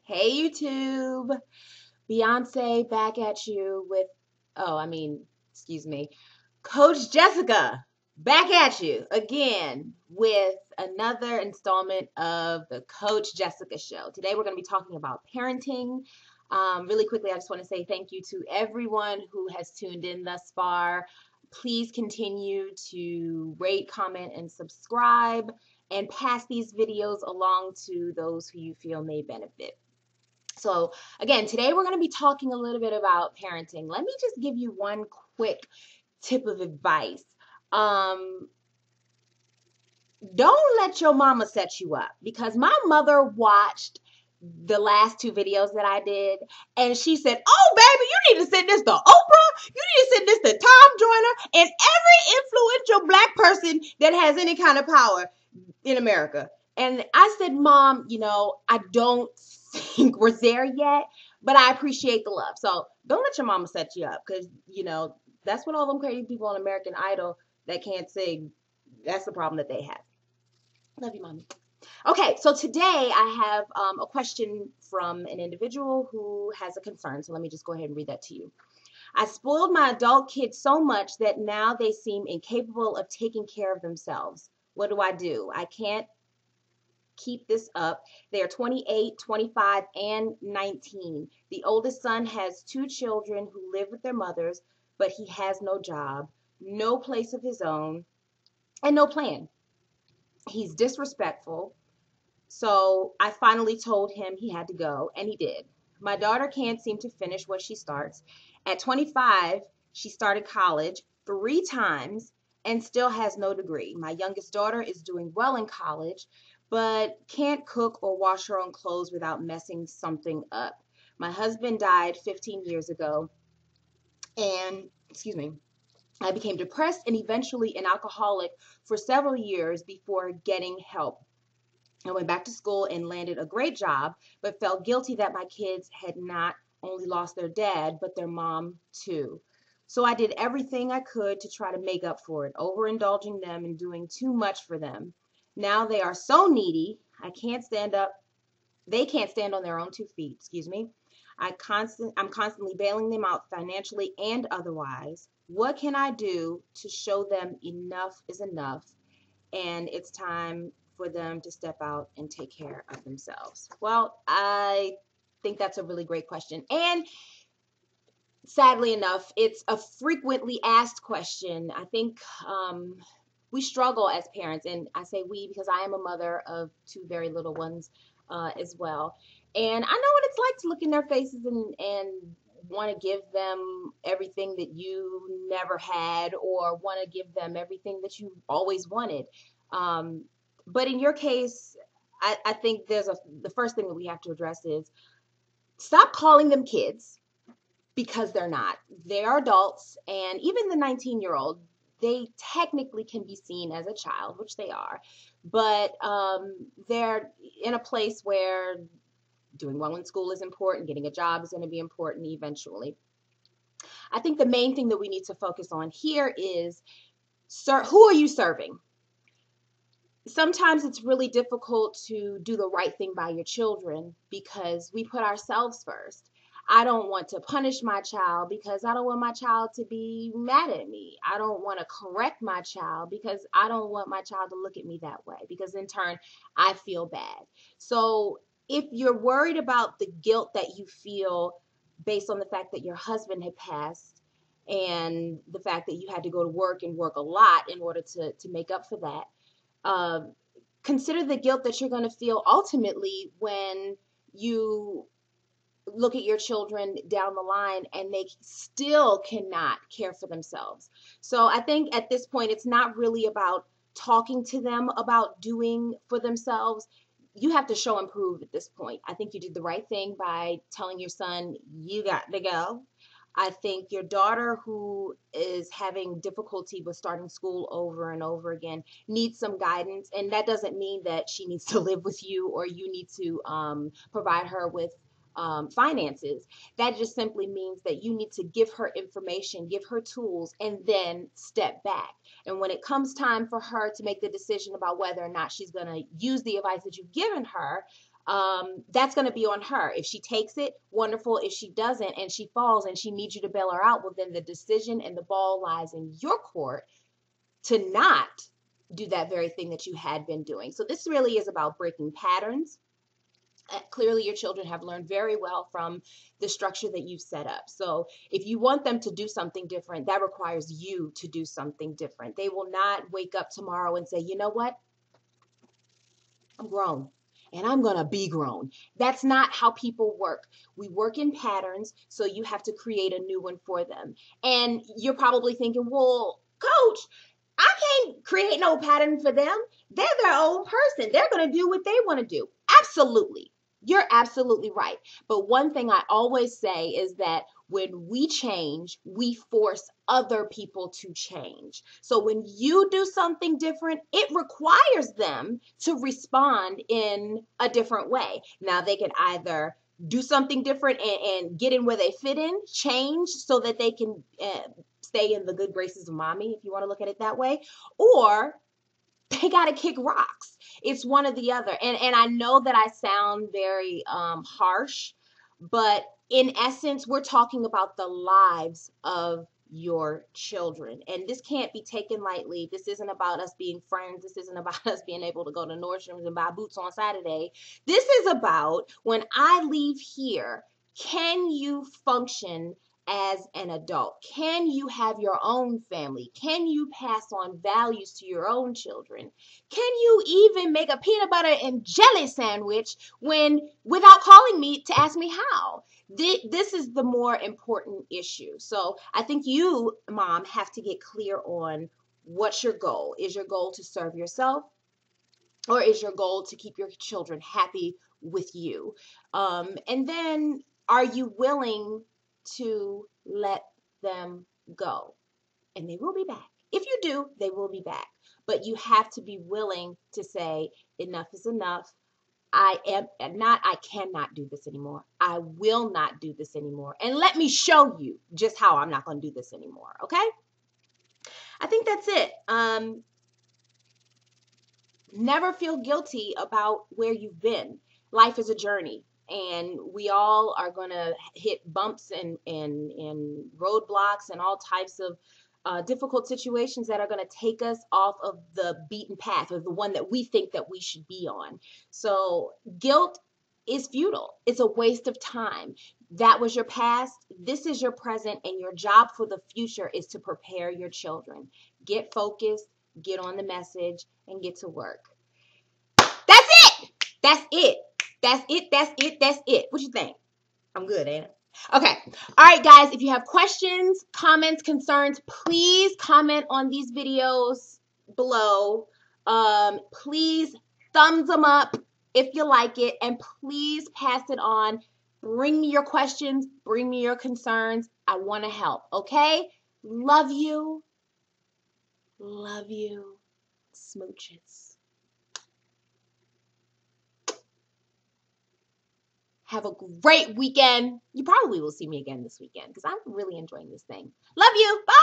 Hey YouTube, Beyonce back at you with, excuse me, Coach Jessica back at you again with another installment of the Coach Jessica Show. Today we're going to be talking about parenting. Really quickly, I just want to say thank you to everyone who has tuned in thus far. Please continue to rate, comment, and subscribe and pass these videos along to those who you feel may benefit. So again, today we're going to be talking a little bit about parenting. Let me just give you one quick tip of advice. Don't let your mama set you up, because my mother watched the last two videos that I did and she said, "Oh baby, you need to send this to Oprah, you need to send this to Tom Joyner and every influential black person that has any kind of power in America." And I said, "Mom, I don't think we're there yet, but I appreciate the love. So don't let your mama set you up, because, that's what all them crazy people on American Idol that can't sing, that's the problem that they have." Love you, mommy. Okay, so today I have a question from an individual who has a concern. So let me just go ahead and read that to you. "I spoiled my adult kids so much that now they seem incapable of taking care of themselves. What do I do? I can't keep this up. They are 28, 25, and 19. The oldest son has two children who live with their mothers, but he has no job, no place of his own, and no plan. He's disrespectful. So I finally told him he had to go, and he did. My daughter can't seem to finish what she starts. At 25, she started college 3 times and still has no degree. My youngest daughter is doing well in college, but can't cook or wash her own clothes without messing something up. My husband died 15 years ago, and, excuse me, I became depressed and eventually an alcoholic for several years before getting help. I went back to school and landed a great job, but felt guilty that my kids had not only lost their dad, but their mom too. So I did everything I could to try to make up for it, overindulging them and doing too much for them. Now they are so needy, they can't stand on their own 2 feet, excuse me. I'm constantly bailing them out financially and otherwise. What can I do to show them enough is enough, and it's time for them to step out and take care of themselves?" Well, I think that's a really great question. And sadly enough, it's a frequently asked question. I think we struggle as parents, and I say we because I am a mother of two very little ones as well. And I know what it's like to look in their faces and want to give them everything that you never had, or want to give them everything that you always wanted. But in your case, I think the first thing that we have to address is stop calling them kids, because they're not. They are adults, and even the 19-year-old, they technically can be seen as a child, which they are, but they're in a place where doing well in school is important, getting a job is going to be important eventually. I think the main thing that we need to focus on here is, who are you serving? Sometimes it's really difficult to do the right thing by your children because we put ourselves first. I don't want to punish my child because I don't want my child to be mad at me. I don't want to correct my child because I don't want my child to look at me that way, because in turn I feel bad. So if you're worried about the guilt that you feel based on the fact that your husband had passed and the fact that you had to go to work and work a lot in order to make up for that, consider the guilt that you're going to feel ultimately when you look at your children down the line and they still cannot care for themselves. So I think at this point, it's not really about talking to them about doing for themselves. You have to show and prove at this point. I think you did the right thing by telling your son, "You got to go." I think your daughter, who is having difficulty with starting school over and over again, needs some guidance. And that doesn't mean that she needs to live with you or you need to provide her with finances. That just simply means that you need to give her information, give her tools, and then step back. And when it comes time for her to make the decision about whether or not she's going to use the advice that you've given her, that's going to be on her. If she takes it, wonderful. If she doesn't and she falls and she needs you to bail her out, well, then the decision and the ball lies in your court to not do that very thing that you had been doing. So this really is about breaking patterns. Clearly, your children have learned very well from the structure that you've set up. So if you want them to do something different, that requires you to do something different. They will not wake up tomorrow and say, you know what? I'm grown and I'm going to be grown. That's not how people work. We work in patterns, so you have to create a new one for them. And you're probably thinking, well, coach, I can't create no pattern for them. They're their own person. They're going to do what they want to do. Absolutely. You're absolutely right. But one thing I always say is that when we change, we force other people to change. So when you do something different, it requires them to respond in a different way. Now, they can either do something different and get in where they fit in, change so that they can stay in the good graces of mommy, if you want to look at it that way, or they got to kick rocks. It's one or the other. And I know that I sound very harsh, but in essence, we're talking about the lives of your children. And this can't be taken lightly. This isn't about us being friends. This isn't about us being able to go to Nordstrom's and buy boots on Saturday. This is about when I leave here, can you function as an adult? Can you have your own family? Can you pass on values to your own children? Can you even make a peanut butter and jelly sandwich without calling me to ask me how? This is the more important issue. So I think you, mom, have to get clear on what's your goal. Is your goal to serve yourself? Or is your goal to keep your children happy with you? And then are you willing to let them go? And they will be back. If you do, they will be back. But you have to be willing to say, enough is enough. I cannot do this anymore. I will not do this anymore. And let me show you just how I'm not going to do this anymore. Okay? I think that's it. Never feel guilty about where you've been. Life is a journey. And we all are going to hit bumps and roadblocks and all types of difficult situations that are going to take us off of the beaten path, or the one that we think that we should be on. So guilt is futile. It's a waste of time. That was your past. This is your present. And your job for the future is to prepare your children. Get focused, get on the message, and get to work. That's it. That's it. That's it. That's it. That's it. What you think? I'm good, ain't it? Okay. All right, guys. If you have questions, comments, concerns, please comment on these videos below. Please thumbs them up if you like it, and please pass it on. Bring me your questions. Bring me your concerns. I want to help. Okay? Love you. Love you. Smooches. Have a great weekend. You probably will see me again this weekend because I'm really enjoying this thing. Love you. Bye.